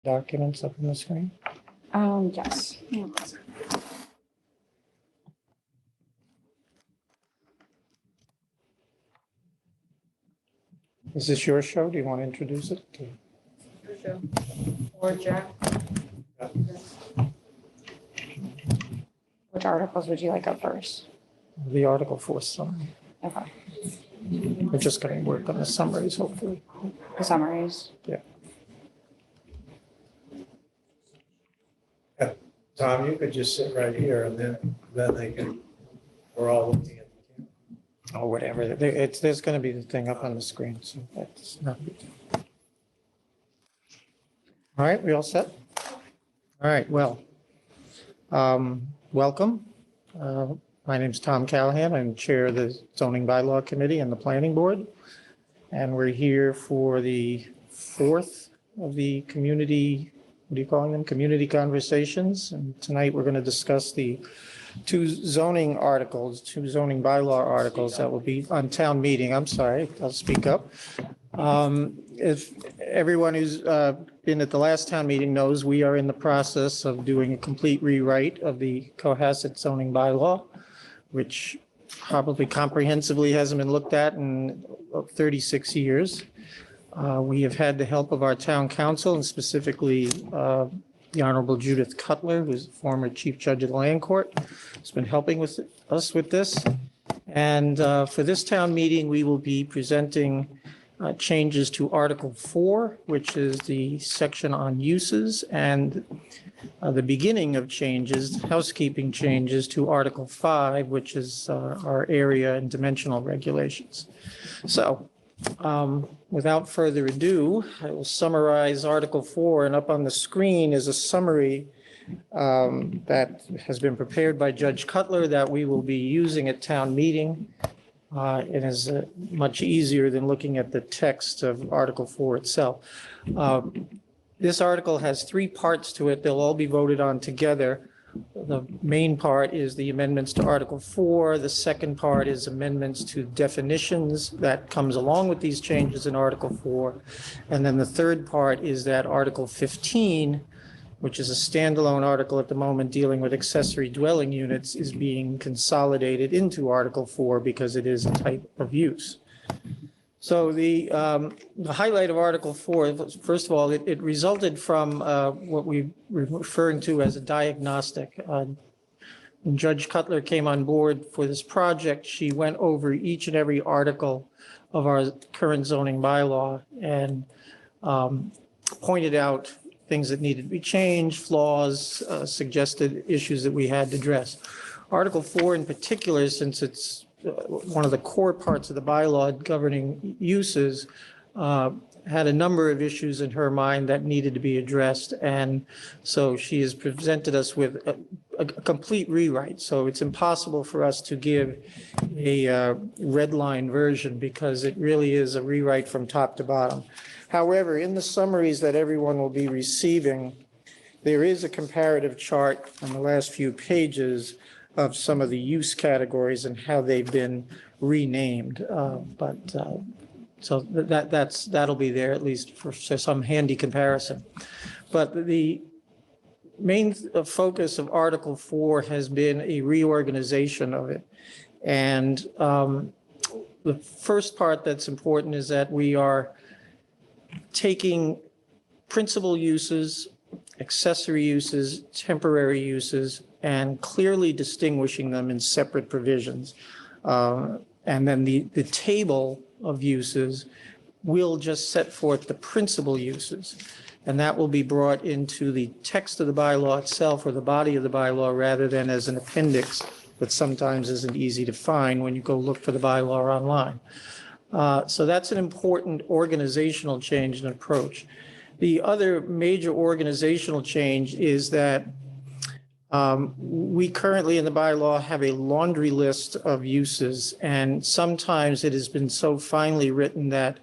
documents up on the screen? Yes. Is this your show? Do you want to introduce it? Or Jack. Which articles would you like up first? The Article 4 summary. Okay, We're just going to work on the summaries, hopefully. the summaries. Tom, you could just sit right here and then they can, we're all looking at the camera. Or whatever. There's going to be the thing up on the screen, so that's not a big deal. All right, we all set? All right, well, welcome. My name's Tom Callahan. I'm Chair of the Zoning Bylaw Committee and the Planning Board. And we're here for the fourth of the community, what are you calling them? Community conversations. And tonight we're going to discuss the two zoning bylaw articles that will be on town meeting. I'm sorry, I'll speak up. If everyone who's been at the last town meeting knows, we are in the process of doing a complete rewrite of the Cohasset zoning bylaw, which probably comprehensively hasn't been looked at in 36 years. We have had the help of our town council, and specifically the Honorable Judith Cutler, who's the former Chief Judge of the Land Court, has been helping us with this. And for this town meeting, we will be presenting changes to Article 4, which is the section on uses, and the beginning of changes, housekeeping changes to Article 5, which is our area and dimensional regulations. So without further ado, I will summarize Article 4, and up on the screen is a summary that has been prepared by Judge Cutler that we will be using at town meeting. It is much easier than looking at the text of Article 4 itself. This article has three parts to it. They'll all be voted on together. The main part is the amendments to Article 4. The second part is amendments to definitions that comes along with these changes in Article 4. And then the third part is that Article 15, which is a standalone article at the moment dealing with accessory dwelling units, is being consolidated into Article 4 because it is a type of use. So the highlight of Article 4, first of all, it resulted from what we're referring to as a diagnostic. When Judge Cutler came on board for this project, she went over each and every article of our current zoning bylaw and pointed out things that needed to be changed, flaws, suggested issues that we had to address. Article 4 in particular, since it's one of the core parts of the bylaw governing uses, had a number of issues in her mind that needed to be addressed. And so she has presented us with a complete rewrite. So it's impossible for us to give a red line version because it really is a rewrite from top to bottom. However, in the summaries that everyone will be receiving, there is a comparative chart on the last few pages of some of the use categories and how they've been renamed. So that'll be there at least for some handy comparison. But the main focus of Article 4 has been a reorganization of it. And the first part that's important is that we are taking principal uses, accessory uses, temporary uses, and clearly distinguishing them in separate provisions. And then the table of uses will just set forth the principal uses. And that will be brought into the text of the bylaw itself or the body of the bylaw rather than as an appendix that sometimes isn't easy to find when you go look for the bylaw online. So that's an important organizational change and approach. The other major organizational change is that we currently in the bylaw have a laundry list of uses, and sometimes it has been so finely written that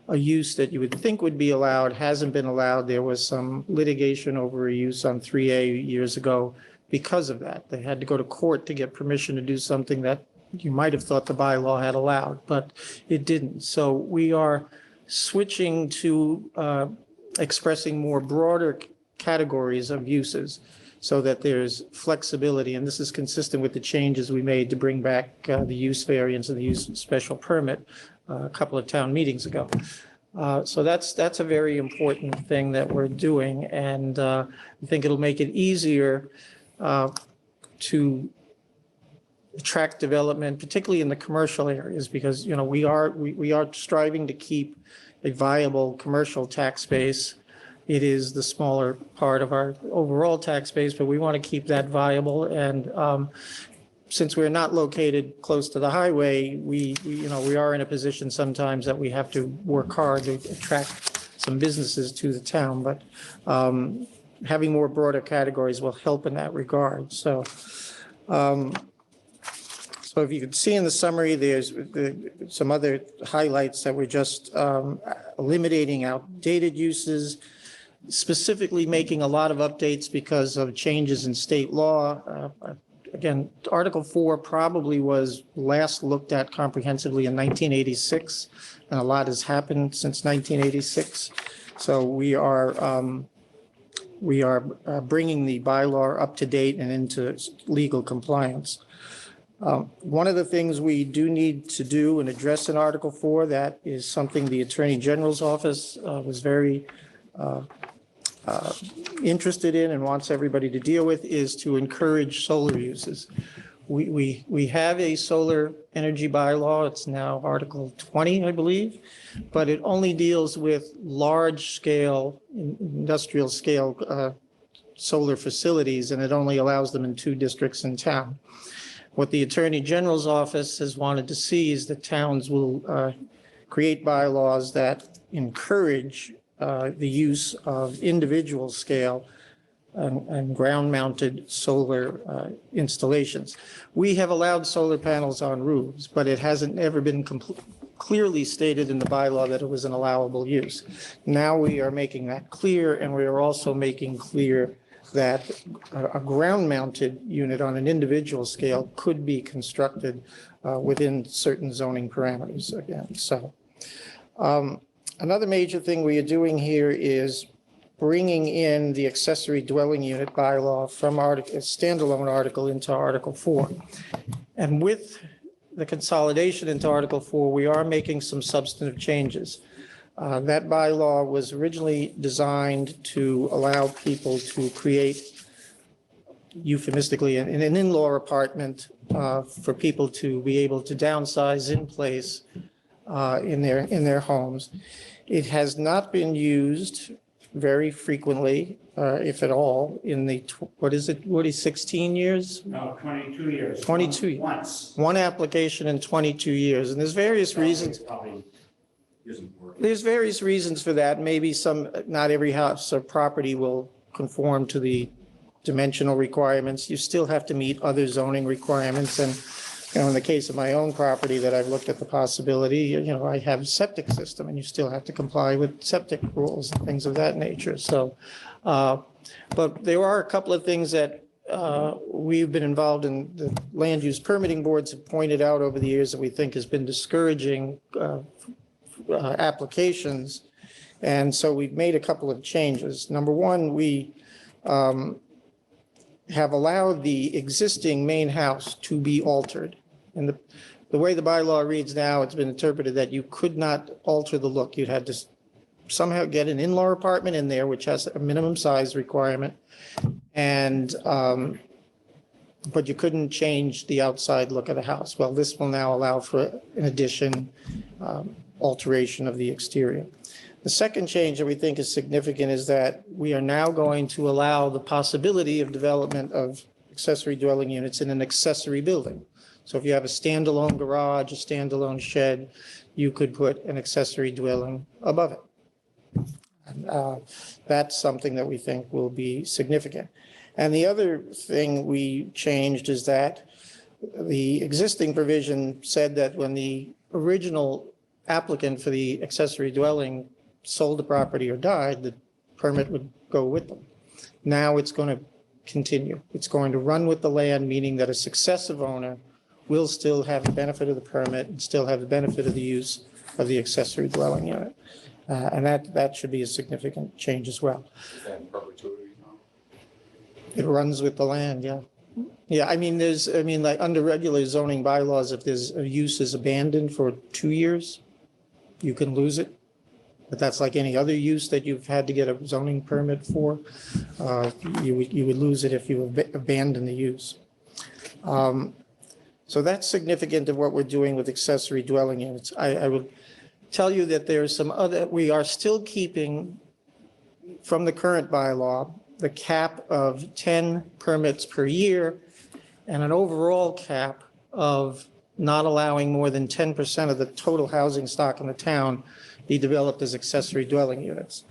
a use that you would think would be allowed hasn't been allowed. There was some litigation over a use on 3A years ago because of that. They had to go to court to get permission to do something that you might have thought the bylaw had allowed, but it didn't. So we are switching to expressing more broader categories of uses so that there's flexibility. And this is consistent with the changes we made to bring back the use variance and the use special permit a couple of town meetings ago. So that's a very important thing that we're doing. And I think it'll make it easier to attract development, particularly in the commercial areas, because, we are striving to keep a viable commercial tax base. It is the smaller part of our overall tax base, but we want to keep that viable. And since we're not located close to the highway, we are in a position sometimes that we have to work hard to attract some businesses to the town. But having more broader categories will help in that regard. So if you could see in the summary, there's some other highlights that we're just eliminating outdated uses, specifically making a lot of updates because of changes in state law. Again, Article 4 probably was last looked at comprehensively in 1986, and a lot has happened since 1986. So we are bringing the bylaw up to date and into legal compliance. One of the things we do need to do and address in Article 4, that is something the Attorney General's office was very interested in and wants everybody to deal with, is to encourage solar uses. We have a solar energy bylaw. It's now Article 20, I believe, but it only deals with large scale, industrial scale solar facilities, and it only allows them in 2 districts in town. What the Attorney General's office has wanted to see is that towns will create bylaws that encourage the use of individual scale and ground-mounted solar installations. We have allowed solar panels on roofs, but it hasn't ever been clearly stated in the bylaw that it was an allowable use. Now we are making that clear, and we are also making clear that a ground-mounted unit on an individual scale could be constructed within certain zoning parameters again. So another major thing we are doing here is bringing in the accessory dwelling unit bylaw from a standalone article into Article 4. And with the consolidation into Article 4, we are making some substantive changes. That bylaw was originally designed to allow people to create, euphemistically, an in-law apartment for people to be able to downsize in place in their homes. It has not been used very frequently, if at all, in the, what is it, Woody, 16 years? No, 22 years. 22. Once. One application in 22 years. And there's various reasons. Probably isn't working. There's various reasons for that. Maybe not every house or property will conform to the dimensional requirements. You still have to meet other zoning requirements. And, in the case of my own property that I've looked at the possibility, I have a septic system and you still have to comply with septic rules and things of that nature. So, but there are a couple of things that we've been involved in. The land use permitting boards have pointed out over the years that we think has been discouraging applications. And so we've made a couple of changes. Number one, we have allowed the existing main house to be altered. And the way the bylaw reads now, it's been interpreted that you could not alter the look. You'd had to somehow get an in-law apartment in there, which has a minimum size requirement. And but you couldn't change the outside look of the house. Well, this will now allow for an addition, alteration of the exterior. The second change that we think is significant is that we are now going to allow the possibility of development of accessory dwelling units in an accessory building. So if you have a standalone garage, a standalone shed, you could put an accessory dwelling above it. And, that's something that we think will be significant. And the other thing we changed is that the existing provision said that when the original applicant for the accessory dwelling sold the property or died, the permit would go with them. Now it's going to continue. It's going to run with the land, meaning that a successive owner will still have the benefit of the permit and still have the benefit of the use of the accessory dwelling unit. And that should be a significant change as well. Is that in perpetuity now? It runs with the land, yeah. Yeah, I mean, like under regular zoning bylaws, if there's a use is abandoned for 2 years, you can lose it. But that's like any other use that you've had to get a zoning permit for. You would lose it if you abandon the use. So that's significant of what we're doing with accessory dwelling units. I will tell you that there's some other, we are still keeping from the current bylaw, the cap of 10 permits per year and an overall cap of not allowing more than 10% of the total housing stock in the town be developed as accessory dwelling units.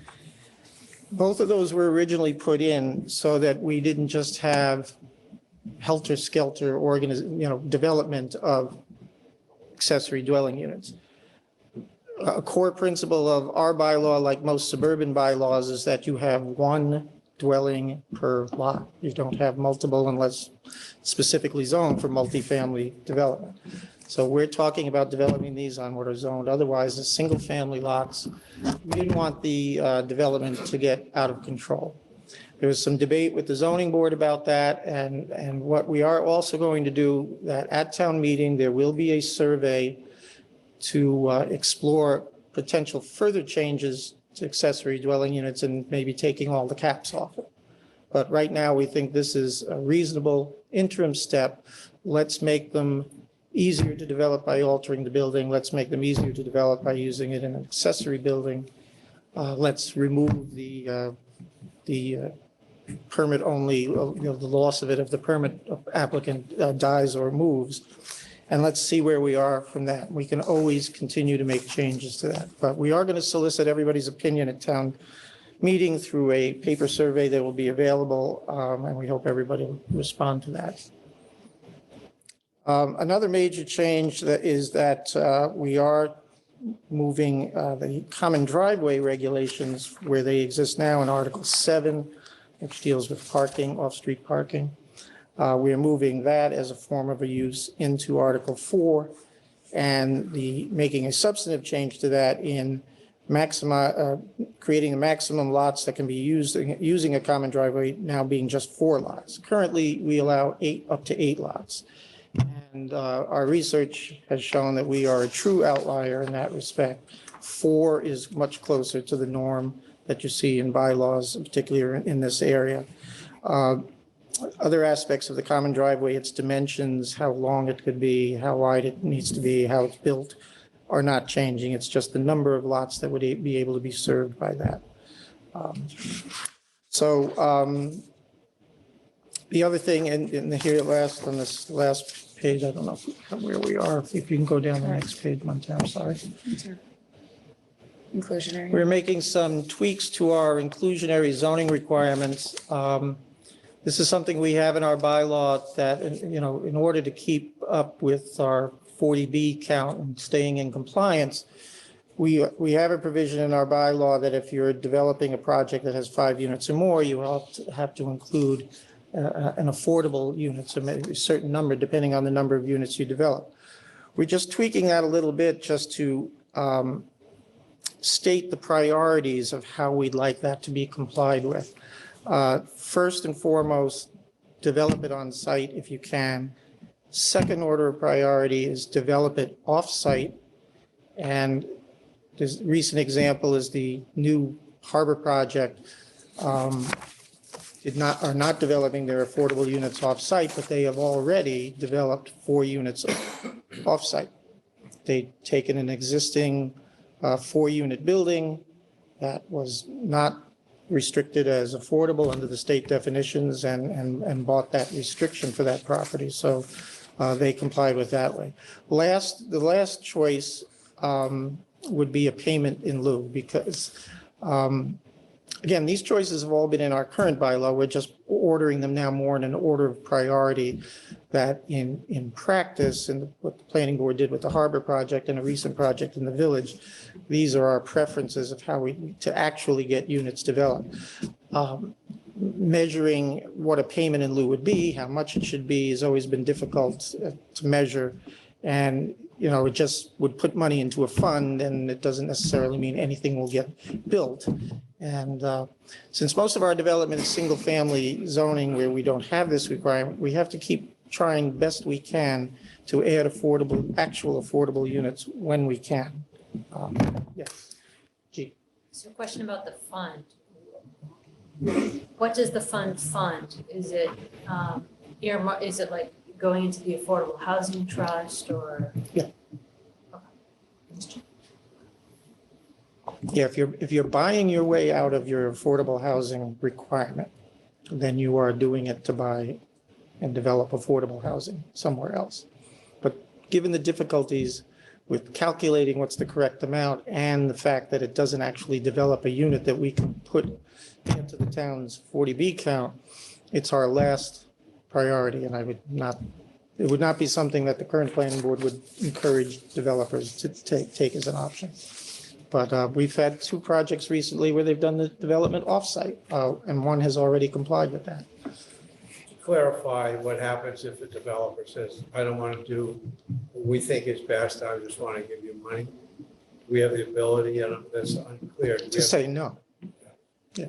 Both of those were originally put in so that we didn't just have helter-skelter development of accessory dwelling units. A core principle of our bylaw, like most suburban bylaws, is that you have one dwelling per lot. You don't have multiple unless specifically zoned for multifamily development. So we're talking about developing these on what are zoned otherwise as single-family lots. We didn't want the development to get out of control. There was some debate with the zoning board about that, and what we are also going to do, that at town meeting, there will be a survey to explore potential further changes to accessory dwelling units and maybe taking all the caps off it. But right now, we think this is a reasonable interim step. Let's make them easier to develop by altering the building. Let's make them easier to develop by using it in an accessory building. Let's remove the permit only, the loss of it if the permit applicant dies or moves. And let's see where we are from that. We can always continue to make changes to that. But we are going to solicit everybody's opinion at town meeting through a paper survey that will be available, and we hope everybody will respond to that. Another major change is that we are moving the common driveway regulations where they exist now in Article 7, which deals with parking, off-street parking. We are moving that as a form of a use into Article 4 and making a substantive change to that in creating the maximum lots that can be used using a common driveway now being just 4 lots. Currently, we allow up to 8 lots. And our research has shown that we are a true outlier in that respect. 4 is much closer to the norm that you see in bylaws, particularly in this area. Other aspects of the common driveway, its dimensions, how long it could be, how wide it needs to be, how it's built, are not changing. It's just the number of lots that would be able to be served by that. The other thing, and here on this last page, I don't know where we are. If you can go down the next page, Monty, I'm sorry. Inclusionary. We're making some tweaks to our inclusionary zoning requirements. This is something we have in our bylaw that, in order to keep up with our 40B count and staying in compliance, we have a provision in our bylaw that if you're developing a project that has 5 units or more, you have to include an affordable unit, so maybe a certain number depending on the number of units you develop. We're just tweaking that a little bit just to state the priorities of how we'd like that to be complied with. First and foremost, develop it on site if you can. Second order of priority is develop it off site. And this recent example is the new harbor project. Are not developing their affordable units off site, but they have already developed 4 units off site. They've taken an existing 4-unit building that was not restricted as affordable under the state definitions and bought that restriction for that property. So they complied with that way. The last choice would be a payment in lieu because, again, these choices have all been in our current bylaw. We're just ordering them now more in an order of priority that in practice, and what the planning board did with the harbor project and a recent project in the village, these are our preferences of how to actually get units developed. Measuring what a payment in lieu would be, how much it should be, has always been difficult to measure. And it just would put money into a fund, and it doesn't necessarily mean anything will get built. And since most of our development is single-family zoning where we don't have this requirement, we have to keep trying best we can to add actual affordable units when we can. Yes. Gee. So question about the fund. What does the fund fund? Is it, is it like going into the Affordable Housing Trust or? Yeah. Yeah, if you're buying your way out of your affordable housing requirement, then you are doing it to buy and develop affordable housing somewhere else. But given the difficulties with calculating what's the correct amount and the fact that it doesn't actually develop a unit that we can put into the town's 40B count, it's our last priority, and it would not be something that the current planning board would encourage developers to take as an option. But we've had 2 projects recently where they've done the development offsite, and one has already complied with that. To clarify, what happens if a developer says, I don't want to do what we think is best, I just want to give you money? We have the ability, and that's unclear. To say no. Yeah.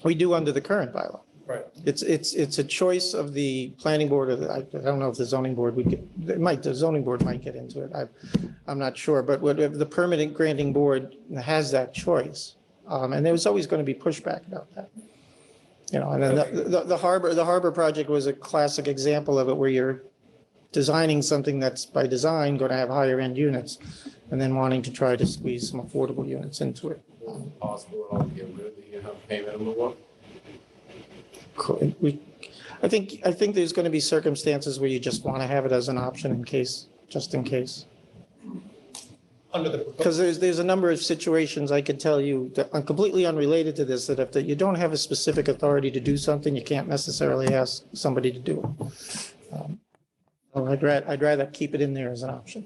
We do under the current bylaw. Right. It's a choice of the planning board, or I don't know if the zoning board would get, the zoning board might get into it. I'm not sure, but whatever, the permanent granting board has that choice. And there was always going to be pushback about that. And then the harbor project was a classic example of it, where you're designing something that's by design going to have higher end units, and then wanting to try to squeeze some affordable units into it. Possible at all to get rid of the payment in lieu of? I think there's going to be circumstances where you just want to have it as an option just in case. Under the Because there's a number of situations I could tell you that are completely unrelated to this, that if you don't have a specific authority to do something, you can't necessarily ask somebody to do it. So I'd rather keep it in there as an option.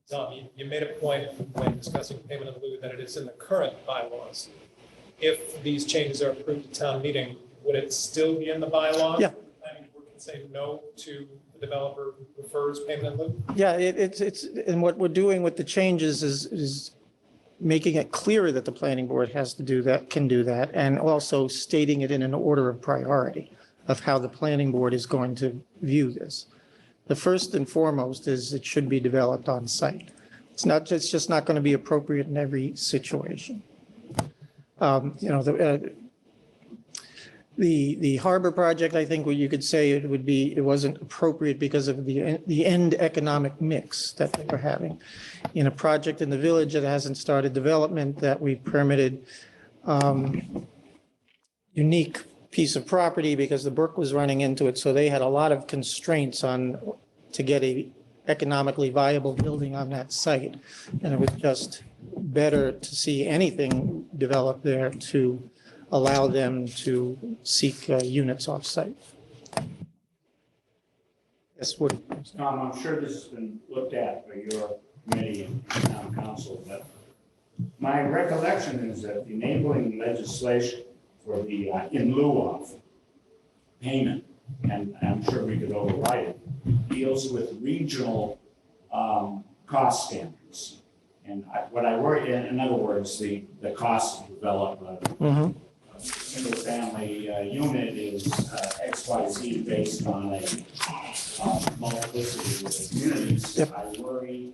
Tom, you made a point when discussing payment in lieu that it is in the current bylaws. If these changes are approved at town meeting, would it still be in the bylaws? Yeah. The planning board can say no to the developer who prefers payment in lieu? Yeah, it's, and what we're doing with the changes is making it clearer that the planning board has to do that, can do that, and also stating it in an order of priority of how the planning board is going to view this. The first and foremost is it should be developed on site. It's just not going to be appropriate in every situation. The harbor project, I think what you could say it wasn't appropriate because of the end economic mix that they were having. In a project in the village that hasn't started development, that we permitted unique piece of property because the brook was running into it. So they had a lot of constraints to get a economically viable building on that site. And it was just better to see anything developed there to allow them to seek units off-site. Yes, Woody. Tom, I'm sure this has been looked at by your committee and town council, but my recollection is that the enabling legislation for the in lieu of payment, and I'm sure we could override it, deals with regional cost standards. And what I worry, in other words, the cost to develop a single-family unit is XYZ based on a multiplicity of communities. Yep. I worry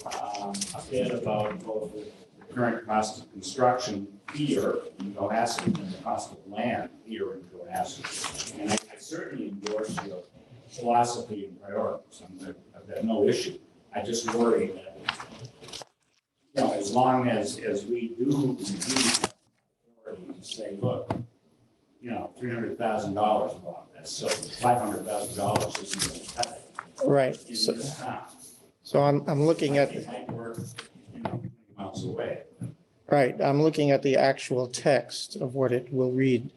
a bit about both the current cost of construction here in Cohasset and the cost of land here in Cohasset. And I certainly endorse your philosophy and priorities. I've got no issue. I just worry that, as long as we do say, look, $300,000 about this, so $500,000 isn't going to cut it Right. in So, this town. so I'm looking at, It might work, 20 miles away. right, I'm looking at the actual text of what it will read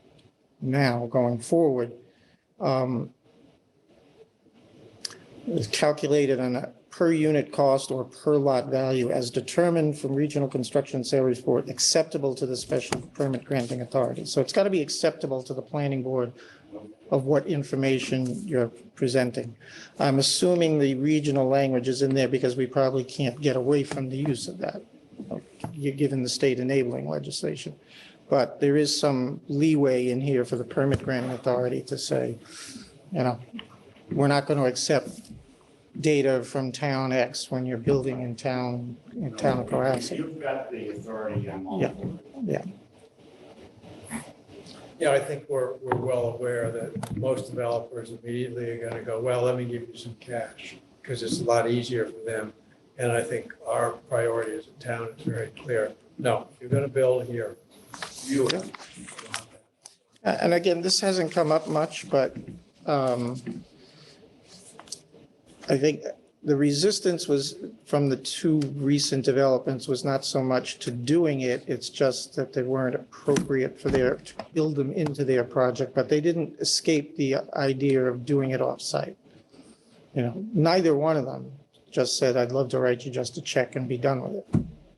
now going forward. It's calculated on a per unit cost or per lot value as determined from regional construction sales report acceptable to the special permit granting authority. So it's got to be acceptable to the planning board of what information you're presenting. I'm assuming the regional language is in there because we probably can't get away from the use of that, given the state enabling legislation. But there is some leeway in here for the permit granting authority to say, you know, we're not going to accept data from town X when you're building in town of Cohasset. You've got the authority on multiple. Yeah. Yeah, I think we're well aware that most developers immediately are gonna go, well, let me give you some cash, because it's a lot easier for them. And I think our priority as a town is very clear. No, if you're gonna build here, you. And again, this hasn't come up much, but I think the resistance was from the two recent developments was not so much to doing it, it's just that they weren't appropriate for to build them into their project, but they didn't escape the idea of doing it off-site. You know, neither one of them just said, I'd love to write you just a check and be done with it.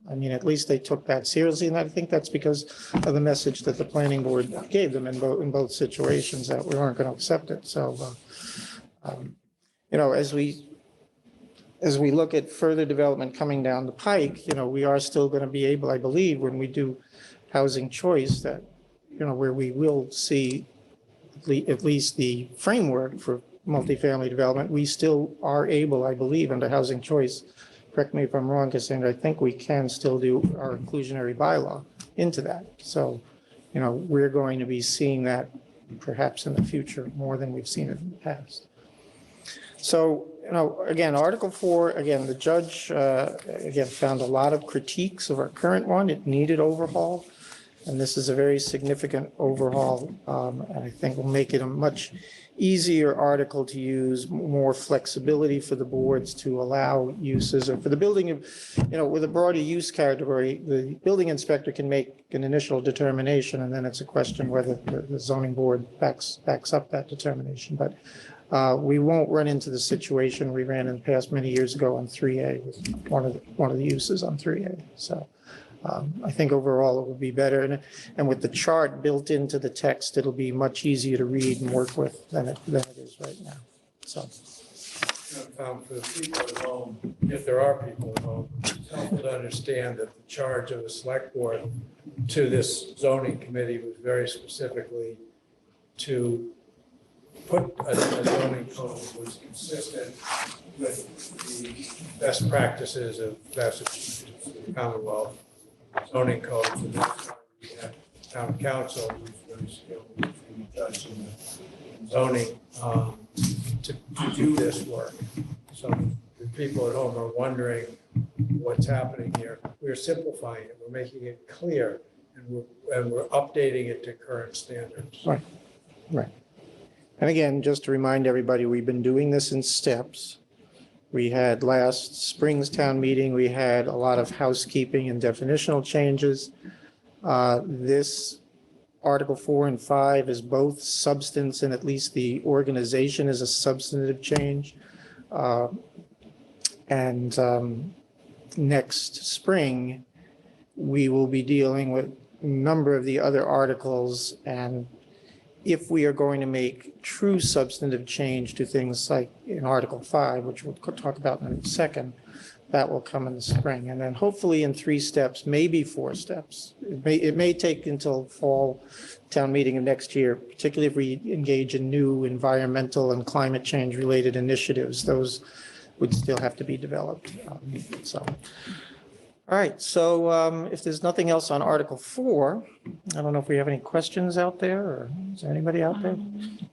I mean, at least they took that seriously, and I think that's because of the message that the planning board gave them in both situations, that we weren't going to accept it. So, you know, as we look at further development coming down the pike, you know, we are still going to be able, I believe, when we do housing choice, that, you know, where we will see at least the framework for multifamily development, we still are able, I believe, under housing choice, correct me if I'm wrong, Cassandra, I think we can still do our inclusionary bylaw into that. So, you know, we're going to be seeing that perhaps in the future more than we've seen it in the past. So, you know, again, Article 4, again, the judge, again, found a lot of critiques of our current one. It needed overhaul. And this is a very significant overhaul. And I think will make it a much easier article to use, more flexibility for the boards to allow uses. And for the building, you know, with a broader use category, the building inspector can make an initial determination, and then it's a question whether the zoning board backs up that determination. But we won't run into the situation we ran in the past many years ago on 3A, with one of the uses on 3A. So I think overall it will be better. And with the chart built into the text, it'll be much easier to read and work with than it is right now. So. For the people at home, if there are people at home, it's helpful to understand that the charge of the select board to this zoning committee was very specifically to put a zoning code that was consistent with the best practices of Massachusetts, the Commonwealth zoning codes. And that's why we have town council, who's very skilled in judging the zoning, to do this work. So if people at home are wondering what's happening here, we're simplifying it, we're making it clear, and we're updating it to current standards. Right, right. And again, just to remind everybody, we've been doing this in steps. We had last spring's town meeting, we had a lot of housekeeping and definitional changes. This Article 4 and 5 is both substance, and at least the organization is a substantive change. Next spring, we will be dealing with a number of the other articles, and if we are going to make true substantive change to things like in Article 5, which we'll talk about in a second, that will come in the spring. And then hopefully in 3 steps, maybe 4 steps. It may take until fall town meeting of next year, particularly if we engage in new environmental and climate change related initiatives. Those would still have to be developed. All right, so if there's nothing else on Article 4, I don't know if we have any questions out there, or is there anybody out there?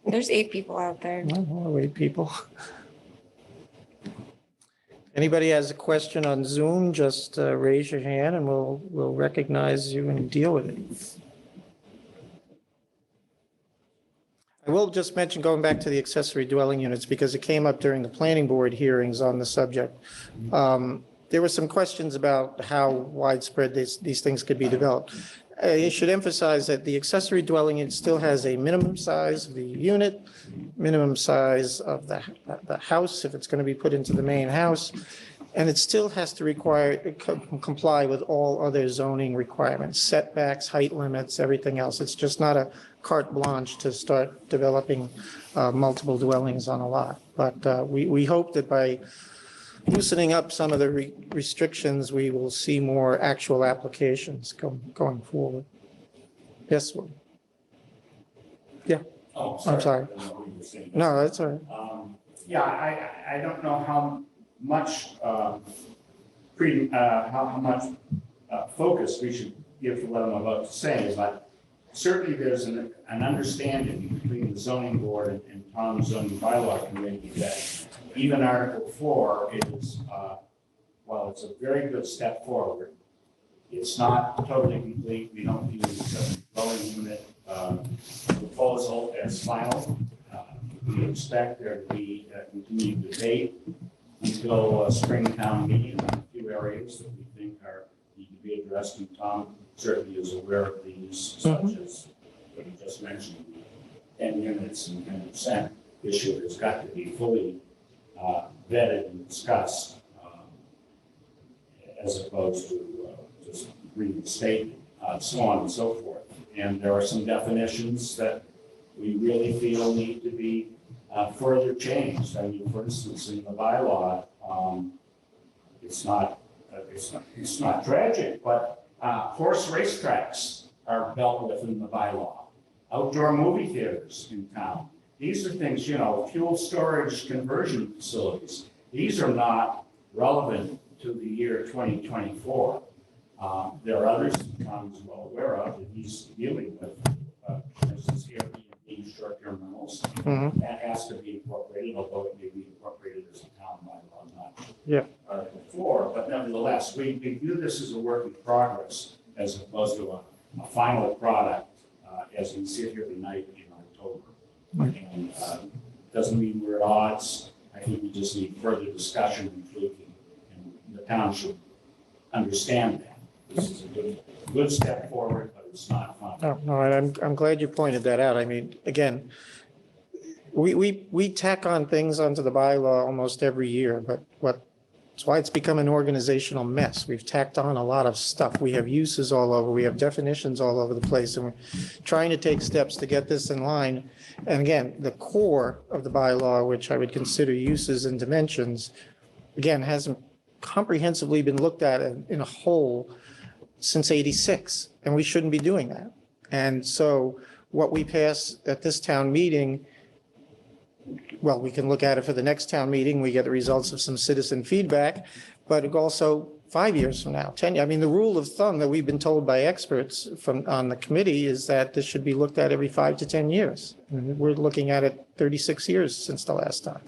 There's 8 people out there. No, we'll wait, people. Anybody has a question on Zoom, just raise your hand and we'll recognize you and deal with it. I will just mention, going back to the accessory dwelling units, because it came up during the planning board hearings on the subject. There were some questions about how widespread these things could be developed. I should emphasize that the accessory dwelling unit still has a minimum size of the unit, minimum size of the house if it's going to be put into the main house, and it still has to comply with all other zoning requirements, setbacks, height limits, everything else. It's just not carte blanche to start developing multiple dwellings on a lot. But we hope that by loosening up some of the restrictions, we will see more actual applications going forward. Yes, sir. Oh, I'm sorry. I don't know what you were saying. No, that's all right. Yeah, I don't know how much, how much focus we should give to what I'm about to say, but certainly there's an understanding between the zoning board and Tom's zoning bylaw committee that even Article 4 is, while it's a very good step forward, it's not totally complete. We don't use the dwelling unit proposal as final. We expect there to be a continued debate until spring town meeting on a few areas that we think need to be addressed. And Tom certainly is aware of these, such as what he just mentioned, 10 units and 10% issue has got to be fully vetted and discussed, as opposed to just reading the statement, so on and so forth. And there are some definitions that we really feel need to be further changed. I mean, for instance, in the bylaw, it's not tragic, but horse racetracks are dealt with in the bylaw. Outdoor movie theaters in town. These are things, fuel storage conversion facilities. These are not relevant to the year 2024. There are others that Tom is well aware of that he's dealing with, for instance, Airbnb short-term rentals. Mhm. That has to be incorporated, although it may be incorporated as a town bylaw, not Yeah. Article 4. But nevertheless, we view this as a work in progress as opposed to a final product as we sit here tonight in October. And doesn't mean we're at odds. I think we just need further discussion and tweaking, and the town should understand that. This is a good step forward, but it's not final. No, and I'm glad you pointed that out. I mean, again, we tack on things onto the bylaw almost every year, but that's why it's become an organizational mess. We've tacked on a lot of stuff. We have uses all over, we have definitions all over the place, and we're trying to take steps to get this in line. And again, the core of the bylaw, which I would consider uses and dimensions, again, hasn't comprehensively been looked at in a whole since '86, and we shouldn't be doing that. And so what we pass at this town meeting, well, we can look at it for the next town meeting, we get the results of some citizen feedback, but also 5 years from now, 10, I mean, the rule of thumb that we've been told by experts on the committee is that this should be looked at every 5 to 10 years. And we're looking at it 36 years since the last time.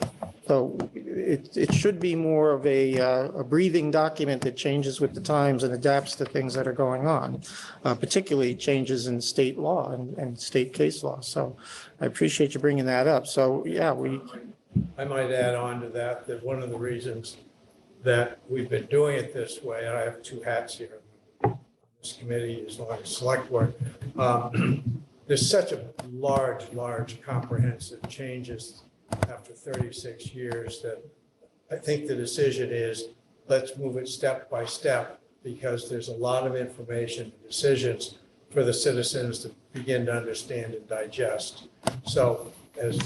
So it should be more of a breathing document that changes with the times and adapts to things that are going on, particularly changes in state law and state case law. So I appreciate you bringing that up. So, yeah, I might add on to that, that one of the reasons that we've been doing it this way, and I have two hats here, this committee as well as select board, there's such a large comprehensive changes after 36 years that I think the decision is, let's move it step by step, because there's a lot of information, decisions for the citizens to begin to understand and digest. So as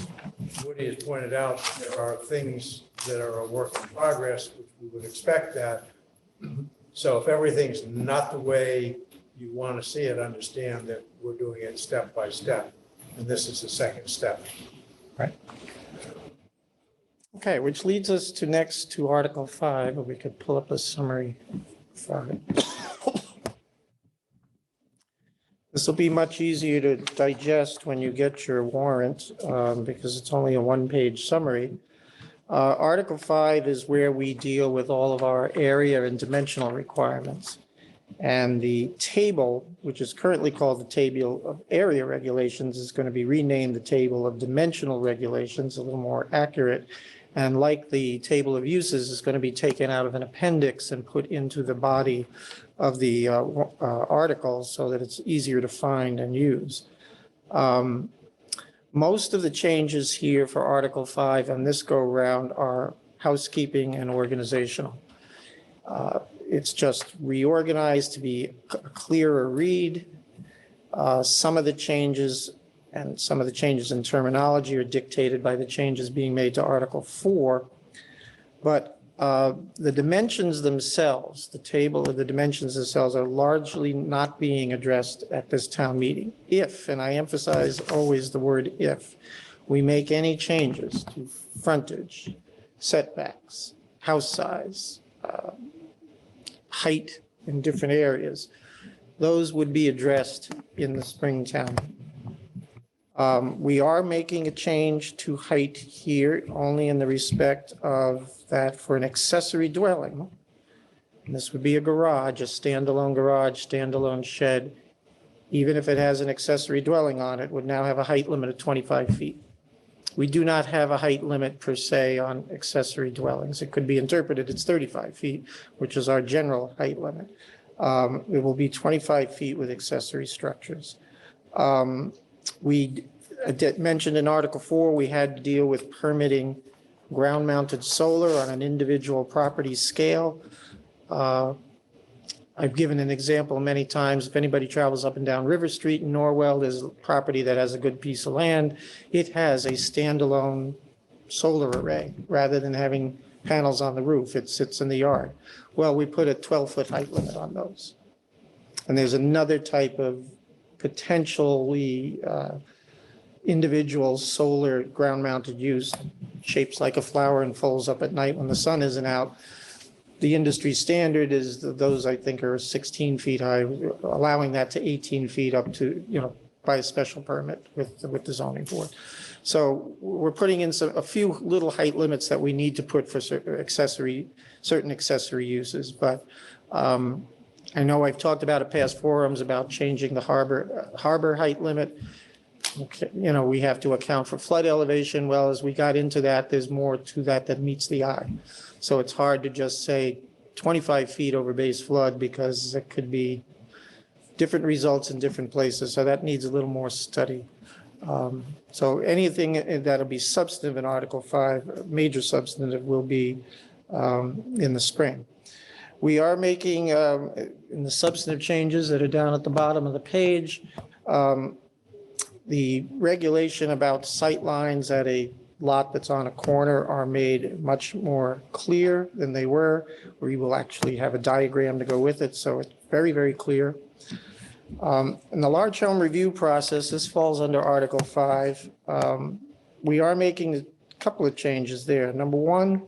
Woody has pointed out, there are things that are a work in progress, which we would expect that. So if everything's not the way you want to see it, understand that we're doing it step by step. And this is the second step. okay, which leads us to Article 5, or we could pull up a summary for it. This will be much easier to digest when you get your warrant, because it's only a one-page summary. Article 5 is where we deal with all of our area and dimensional requirements. And the table, which is currently called the Table of Area Regulations, is going to be renamed the Table of Dimensional Regulations, a little more accurate. And like the Table of Uses, is going to be taken out of an appendix and put into the body of the article so that it's easier to find and use. Most of the changes here for Article 5 on this go-round are housekeeping and organizational. It's just reorganized to be a clearer read. Some of the changes and some of the changes in terminology are dictated by the changes being made to Article 4. But the dimensions themselves, the table of the dimensions themselves are largely not being addressed at this town meeting. If, and I emphasize always the word if, we make any changes to frontage, setbacks, house size, height in different areas, those would be addressed in the spring town meeting. We are making a change to height here only in the respect of that for an accessory dwelling. And this would be a garage, a standalone shed, even if it has an accessory dwelling on it, would now have a height limit of 25 feet. We do not have a height limit per se on accessory dwellings. It could be interpreted as 35 feet, which is our general height limit. It will be 25 feet with accessory structures. We mentioned in Article 4, we had to deal with permitting ground-mounted solar on an individual property scale. I've given an example many times. If anybody travels up and down River Street in Norwell, there's a property that has a good piece of land. It has a standalone solar array rather than having panels on the roof. It sits in the yard. Well, we put a 12-foot height limit on those. And there's another type of potentially individual solar ground-mounted use, shapes like a flower and folds up at night when the sun isn't out. The industry standard is those, I think, are 16 feet high, allowing that to 18 feet up to, by a special permit with the zoning board. So we're putting in a few little height limits that we need to put for certain accessory uses. But I know I've talked about at past forums about changing the harbor height limit. Okay, we have to account for flood elevation. Well, as we got into that, there's more to that meets the eye. So it's hard to just say 25 feet over base flood because it could be different results in different places. So that needs a little more study. So anything that'll be substantive in Article 5, major substantive, will be in the spring. We are making, in the substantive changes that are down at the bottom of the page, the regulation about sight lines at a lot that's on a corner are made much more clear than they were, where you will actually have a diagram to go with it. So it's very, very clear. In the large home review process, this falls under Article 5. We are making a couple of changes there. Number one,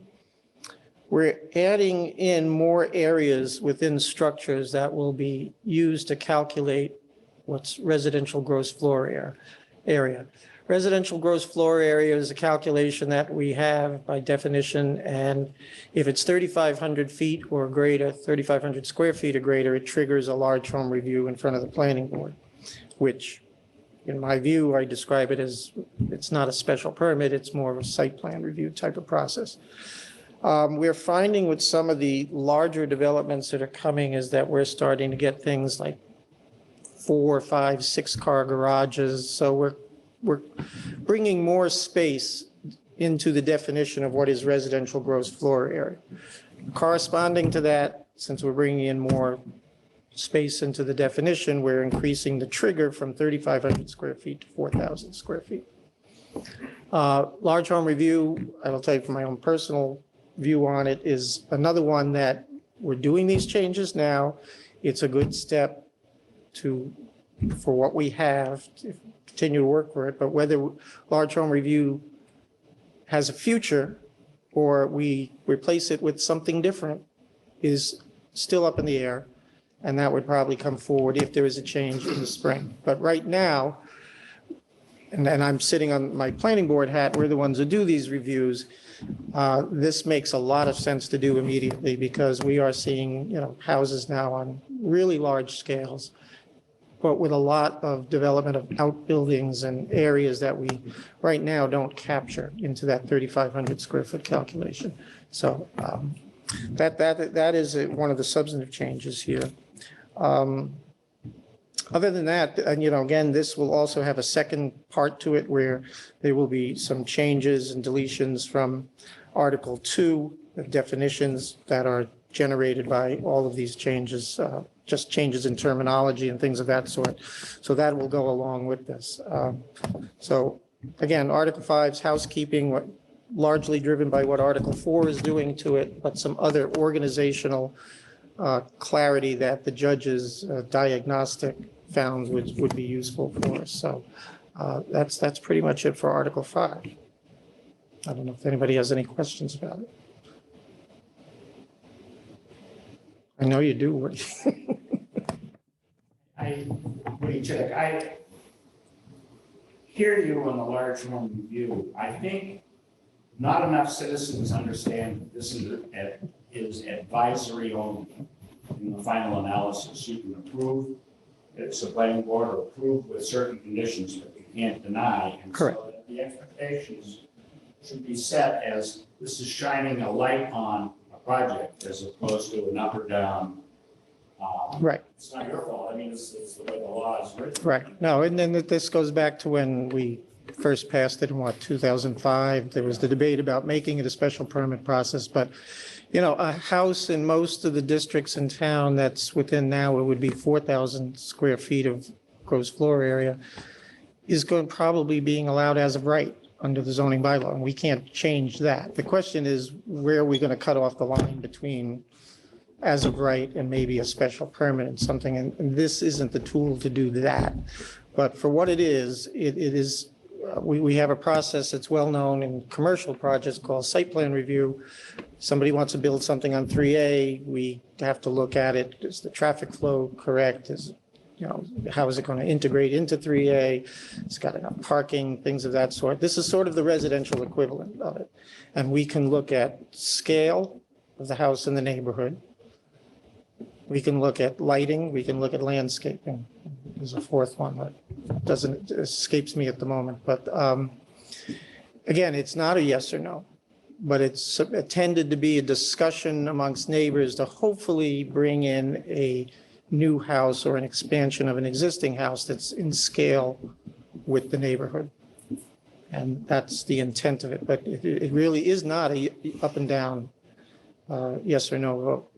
we're adding in more areas within structures that will be used to calculate what's residential gross floor area. Residential gross floor area is a calculation that we have by definition, and if it's 3,500 feet or greater, 3,500 square feet or greater, it triggers a large home review in front of the planning board, which, in my view, I describe it as it's not a special permit, it's more of a site plan review type of process. We're finding with some of the larger developments that are coming is that we're starting to get things like 4, 5, 6-car garages. So we're bringing more space into the definition of what is residential gross floor area. Corresponding to that, since we're bringing in more space into the definition, we're increasing the trigger from 3,500 square feet to 4,000 square feet. Large home review, I will tell you from my own personal view on it, is another one that we're doing these changes now. It's a good step for what we have to continue to work for it, but whether large home review has a future or we replace it with something different is still up in the air, and that would probably come forward if there is a change in the spring. But right now, and I'm sitting on my planning board hat, we're the ones who do these reviews. This makes a lot of sense to do immediately because we are seeing, houses now on really large scales, but with a lot of development of outbuildings and areas that we right now don't capture into that 3,500 square foot calculation. So that is one of the substantive changes here. Other than that, and again, this will also have a second part to it where there will be some changes and deletions from Article 2, the definitions that are generated by all of these changes just changes in terminology and things of that sort. So that will go along with this. So again, Article 5 is housekeeping, largely driven by what Article 4 is doing to it, but some other organizational clarity that the judge's diagnostic found would be useful for us. So that's pretty much it for Article 5. I don't know if anybody has any questions about it. I know you do. Woody. I hear you on the large home review. I think not enough citizens understand that this is advisory only. In the final analysis, you can approve, it's a planning board, or approve with certain conditions, but you can't deny. And Correct. so the expectations should be set as this is shining a light on a project as opposed to an up or down. Right. It's not your fault. I mean, it's the way the law is written. Right. No, and then this goes back to when we first passed it in 2005. There was the debate about making it a special permit process, but a house in most of the districts in town that's within now, it would be 4,000 square feet of gross floor area, is going probably being allowed as of right under the zoning bylaw, and we can't change that. The question is, where are we going to cut off the line between as of right and maybe a special permit and something? And this isn't the tool to do that. But for what it is, we have a process that's well-known in commercial projects called site plan review. Somebody wants to build something on 3A, we have to look at it. Is the traffic flow correct? How is it going to integrate into 3A? It's got enough parking, things of that sort. This is sort of the residential equivalent of it. And we can look at scale of the house in the neighborhood. We can look at lighting, we can look at landscaping. There's a fourth one that escapes me at the moment. But again, it's not a yes or no, but it's intended to be a discussion amongst neighbors to hopefully bring in a new house or an expansion of an existing house that's in scale with the neighborhood. And that's the intent of it. But it really is not a up and down yes or no vote.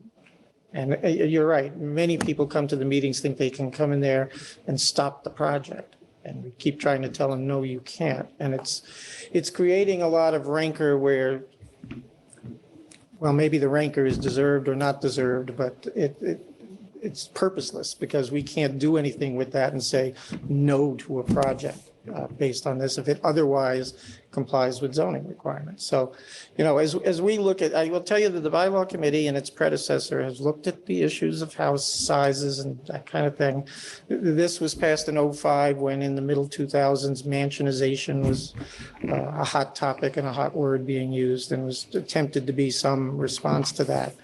And you're right. Many people come to the meetings, think they can come in there and stop the project. And we keep trying to tell them, no, you can't. And it's creating a lot of rancor where, well, maybe the rancor is deserved or not deserved, but it's purposeless because we can't do anything with that and say no to a project based on this if it otherwise complies with zoning requirements. So, as we look at, I will tell you that the bylaw committee and its predecessor has looked at the issues of house sizes and that kind of thing. This was passed in 2005 when in the middle 2000s, mansionization was a hot topic and a hot word being used, and was attempted to be some response to that.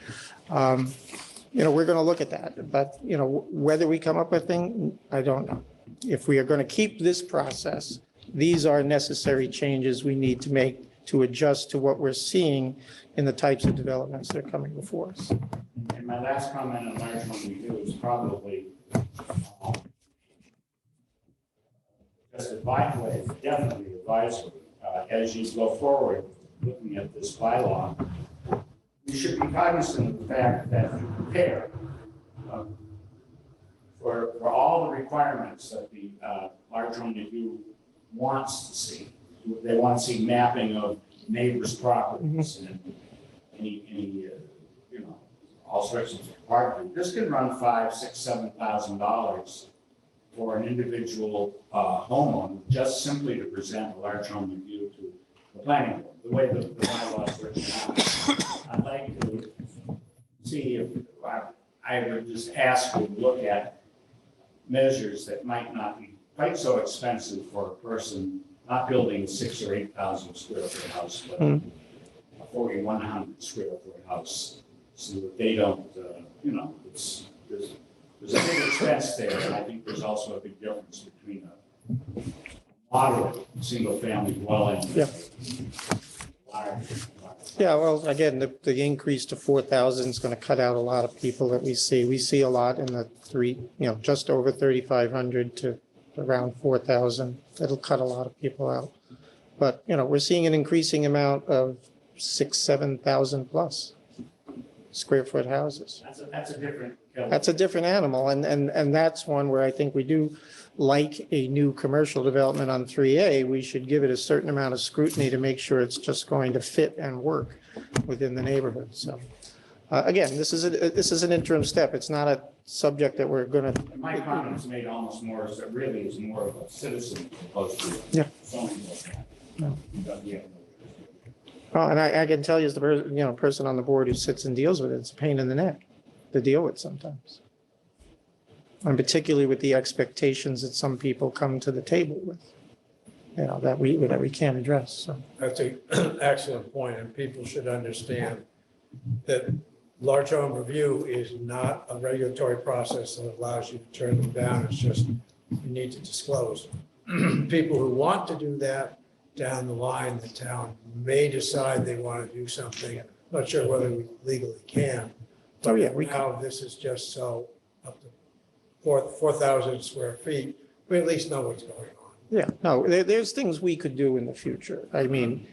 We're going to look at that, but, whether we come up with a thing, I don't know. If we are going to keep this process, these are necessary changes we need to make to adjust to what we're seeing in the types of developments that are coming before us. And my last comment on large home review is probably just advisory, definitely advisory. As you go forward looking at this bylaw, you should be cognizant of the fact that you prepare for all the requirements that the large home review wants to see. They want to see mapping of neighbors' properties and any all sorts of parking. This can run $5,000, $6,000, $7,000 for an individual homeowner just simply to present a large home review to the planning board. The way the bylaw is written out, I'd like to see if I would just ask you to look at measures that might not be quite so expensive for a person not building a 6,000 or 8,000 square foot house, but a 4,100 square foot house, so that they don't, there's a big expense there, and I think there's also a big difference between a moderate single-family dwelling. Yeah. Large. Yeah, well, again, the increase to 4,000 is going to cut out a lot of people that we see. We see a lot in the just over 3,500 to around 4,000. It'll cut a lot of people out. But, we're seeing an increasing amount of 6,000, 7,000 plus. square foot houses. That's a different. That's a different animal, and that's one where I think we do, like a new commercial development on 3A, we should give it a certain amount of scrutiny to make sure it's just going to fit and work within the neighborhood, so. Again, this is an interim step. It's not a subject that we're gonna, My comments made almost more, as it really is more of a citizen opposed to. Yeah. zoning board. Yeah. well, and I can tell you as the, person on the board who sits and deals with it, it's a pain in the neck to deal with sometimes. And particularly with the expectations that some people come to the table with, that we can't address, so. That's an excellent point, and people should understand that large home review is not a regulatory process that allows you to turn them down. It's just you need to disclose. People who want to do that down the line, the town may decide they want to do something. Not sure whether we legally can. Oh, yeah, But we now this is just so up to 4,000 square feet. We at least know what's going on. Yeah, no, there's things we could do in the future. I mean,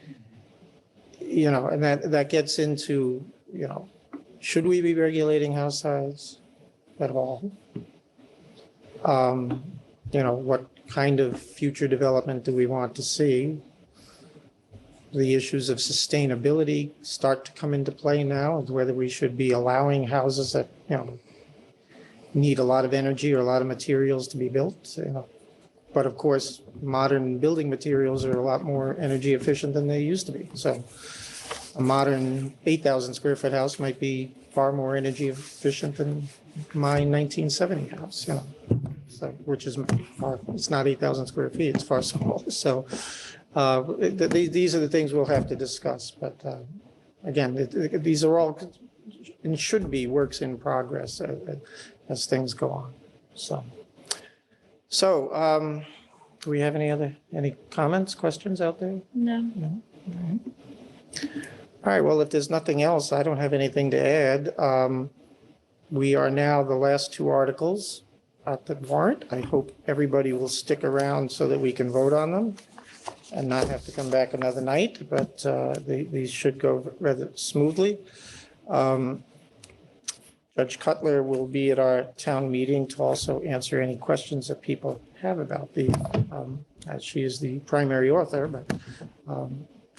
and that gets into, should we be regulating house size at all? What kind of future development do we want to see? The issues of sustainability start to come into play now, whether we should be allowing houses that, need a lot of energy or a lot of materials to be built, But of course, modern building materials are a lot more energy efficient than they used to be. So a modern 8,000 square foot house might be far more energy efficient than my 1970 house, So, which is far, it's not 8,000 square feet, it's far smaller. So these are the things we'll have to discuss. But again, these are all and should be works in progress as things go on. So, do we have any comments, questions out there? No. All right, well, if there's nothing else, I don't have anything to add. We are now the last two articles at the warrant. I hope everybody will stick around so that we can vote on them and not have to come back another night, but these should go rather smoothly. Judge Cutler will be at our town meeting to also answer any questions that people have about as she is the primary author, but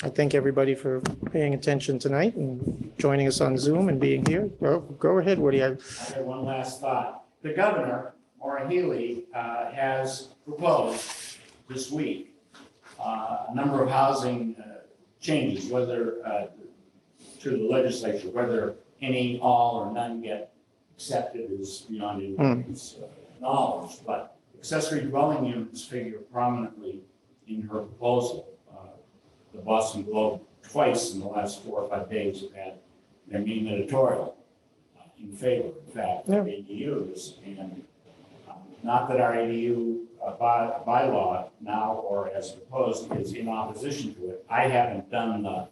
I thank everybody for paying attention tonight and joining us on Zoom and being here. Go ahead, Woody. I have one last thought. The governor, Maura Healey, has proposed this week a number of housing changes, whether to the legislature, whether any, all, or none get accepted is beyond anybody's knowledge. But accessory dwelling units figure prominently in her proposal. The Boston Globe twice in the last 4 or 5 days have had their main editorial in favor, in fact, of ADUs. And not that our ADU bylaw now, or as proposed, is in opposition to it. I haven't done the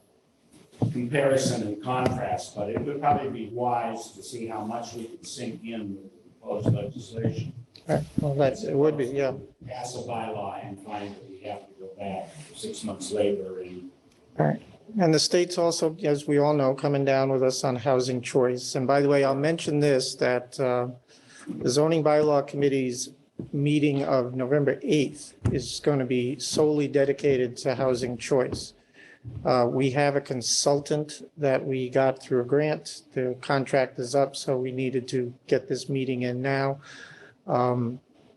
comparison and contrast, but it would probably be wise to see how much we can sink in with the proposed legislation. All right, well, it would be, yeah. Pass a bylaw and find that we have to go back 6 months later and. All right. And the state's also, as we all know, coming down with us on housing choice. And by the way, I'll mention this, that the zoning bylaw committee's meeting of November 8th is going to be solely dedicated to housing choice. We have a consultant that we got through a grant. The contract is up, so we needed to get this meeting in now.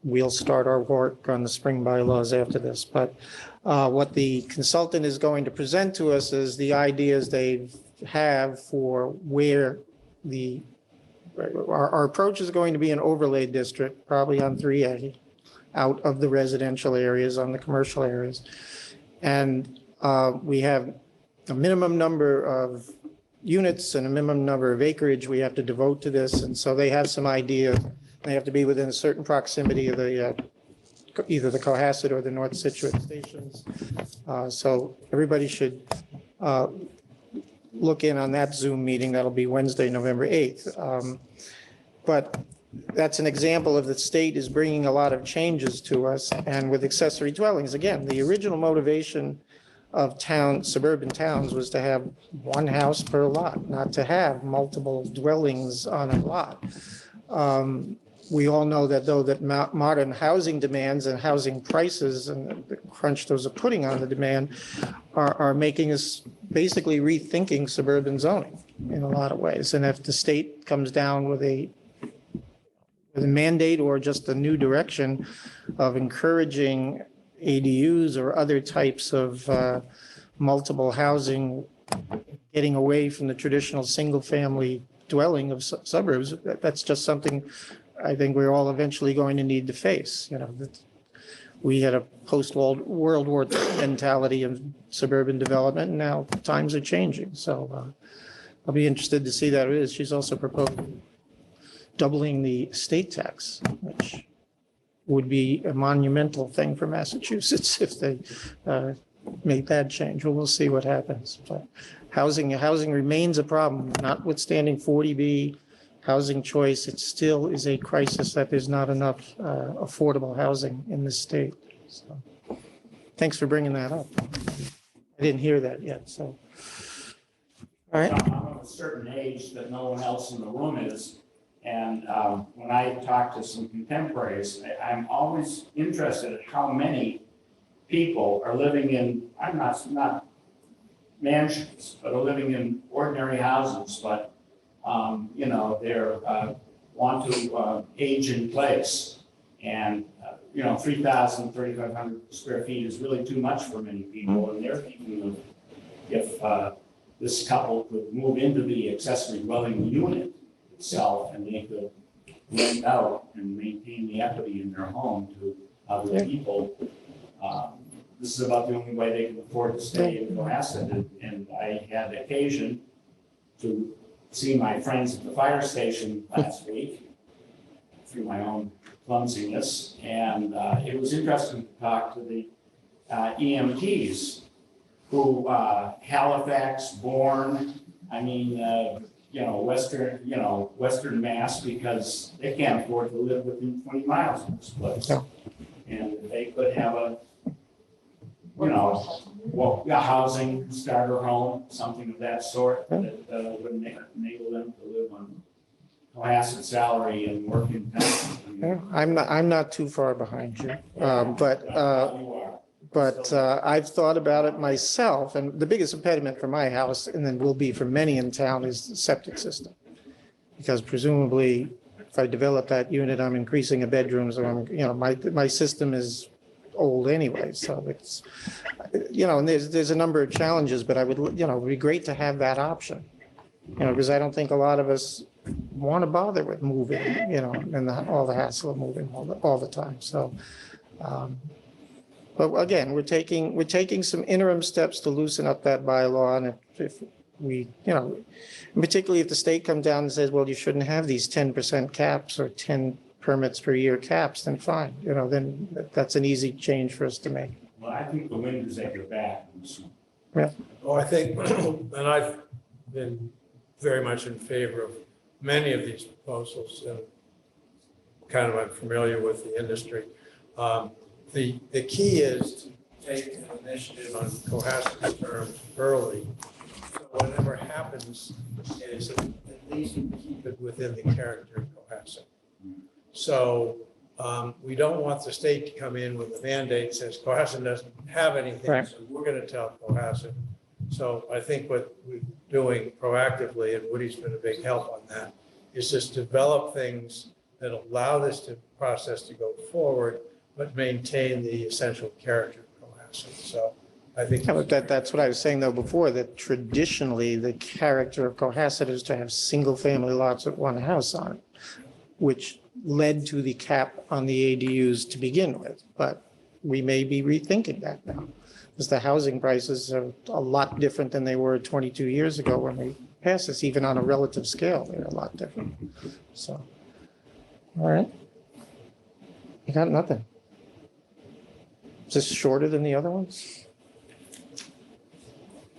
We'll start our work on the spring bylaws after this. But what the consultant is going to present to us is the ideas they have for where our approach is going to be an overlay district, probably on 3A, out of the residential areas, on the commercial areas. And we have a minimum number of units and a minimum number of acreage we have to devote to this. And so they have some idea. They have to be within a certain proximity of the either the Cohasset or the North Situate stations. So everybody should look in on that Zoom meeting. That'll be Wednesday, November 8th. But that's an example of the state is bringing a lot of changes to us. And with accessory dwellings, again, the original motivation of suburban towns was to have one house per lot, not to have multiple dwellings on a lot. We all know that though that modern housing demands and housing prices and the crunch those are putting on the demand are making us basically rethinking suburban zoning in a lot of ways. And if the state comes down with a mandate or just a new direction of encouraging ADUs or other types of multiple housing, getting away from the traditional single-family dwelling of suburbs, that's just something I think we're all eventually going to need to face. You know, that we had a post-World War II mentality of suburban development, and now times are changing. So I'll be interested to see that it is. She's also proposed doubling the estate tax, which would be a monumental thing for Massachusetts if they make that change. Well, we'll see what happens. But housing remains a problem, notwithstanding 40B housing choice. It still is a crisis that there's not enough affordable housing in the state. So, thanks for bringing that up. I didn't hear that yet. So, all right. I'm of a certain age that no one else in the room is. And when I talk to some contemporaries, I'm always interested in how many people are living in, I'm not mansions, but are living in ordinary houses, but, you know, they're want to age in place. And, you know, 3,000, 3,500 square feet is really too much for many people. And they're thinking of if this couple could move into the accessory dwelling unit itself and they could rent out and maintain the equity in their home to other people. This is about the only way they can afford to stay in Cohasset. And I had occasion to see my friends at the fire station last week through my own clumsiness. And it was interesting to talk to the EMTs who Halifax, Bourne, I mean, Western Mass, because they can't afford to live within 20 miles of this place. Yeah. And if they could have a housing starter home, something of that sort, that would enable them to live on Cohasset salary and work in town. Yeah, I'm not too far behind you, but I've thought about it myself, and the biggest impediment for my house, and then will be for many in town, is the septic system. Because presumably, if I develop that unit, I'm increasing the bedrooms, or my system is old anyway, so it's, and there's a number of challenges, but I would, it would be great to have that option. Because I don't think a lot of us want to bother with moving, and all the hassle of moving all the time, so. But again, we're taking some interim steps to loosen up that bylaw, and if we, particularly if the state comes down and says, well, you shouldn't have these 10% caps or 10 permits per year caps, then fine, then that's an easy change for us to make. Well, I think the wind is at your back. Yeah. Oh, I think, and I've been very much in favor of many of these proposals, and kind of I'm familiar with the industry. The key is to take an initiative on Cohasset's terms early. So whatever happens is at least keep it within the character of Cohasset. So we don't want the state to come in with a mandate that says Cohasset doesn't have anything, Right. so we're going to tell Cohasset. So I think what we're doing proactively, and Woody's been a big help on that, is just develop things that allow this process to go forward, but maintain the essential character of Cohasset. So I think. Yeah, but that's what I was saying though before, that traditionally the character of Cohasset is to have single-family lots with one house on it, which led to the cap on the ADUs to begin with. But we may be rethinking that now, because the housing prices are a lot different than they were 22 years ago when we passed this, even on a relative scale, they're a lot different. So, all right. You got nothing. Is this shorter than the other ones?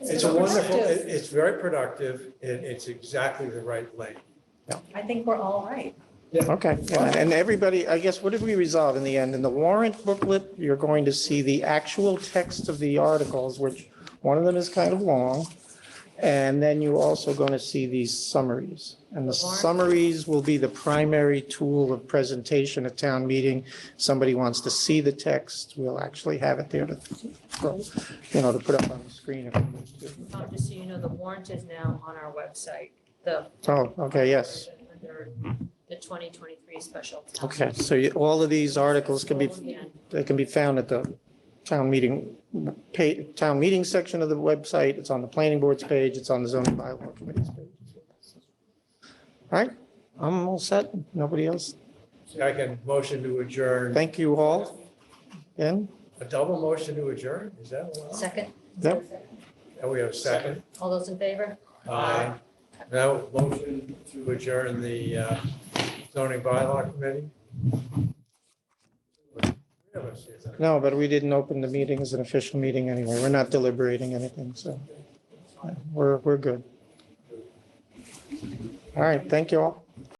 It's a wonderful, it's very productive, and it's exactly the right length. I think we're all right. Okay, yeah, and everybody, I guess, what did we resolve in the end? In the warrant booklet, you're going to see the actual text of the articles, which One of them is kind of long. And then you're also going to see these summaries. And the summaries will be the primary tool of presentation at town meeting. Somebody wants to see the text, we'll actually have it there to, to put up on the screen if we need to. Just so you know, the warrant is now on our website, the. Oh, okay, yes. Under the 2023 special. town Okay, meeting. so all of these articles can be, Scroll again. they can be found at the town meeting section of the website. It's on the planning board's page. It's on the zoning bylaw committee's page. All right, I'm all set. Nobody else? Second, motion to adjourn. Thank you all. Again, A double motion to adjourn? Is that allowed? Second, yep. And we have a second. all those in favor? Aye. Now, motion to adjourn the zoning bylaw committee. Three of us here. No, but we didn't open the meeting as an official meeting anyway. We're not deliberating anything, so we're good. All right, thank you all.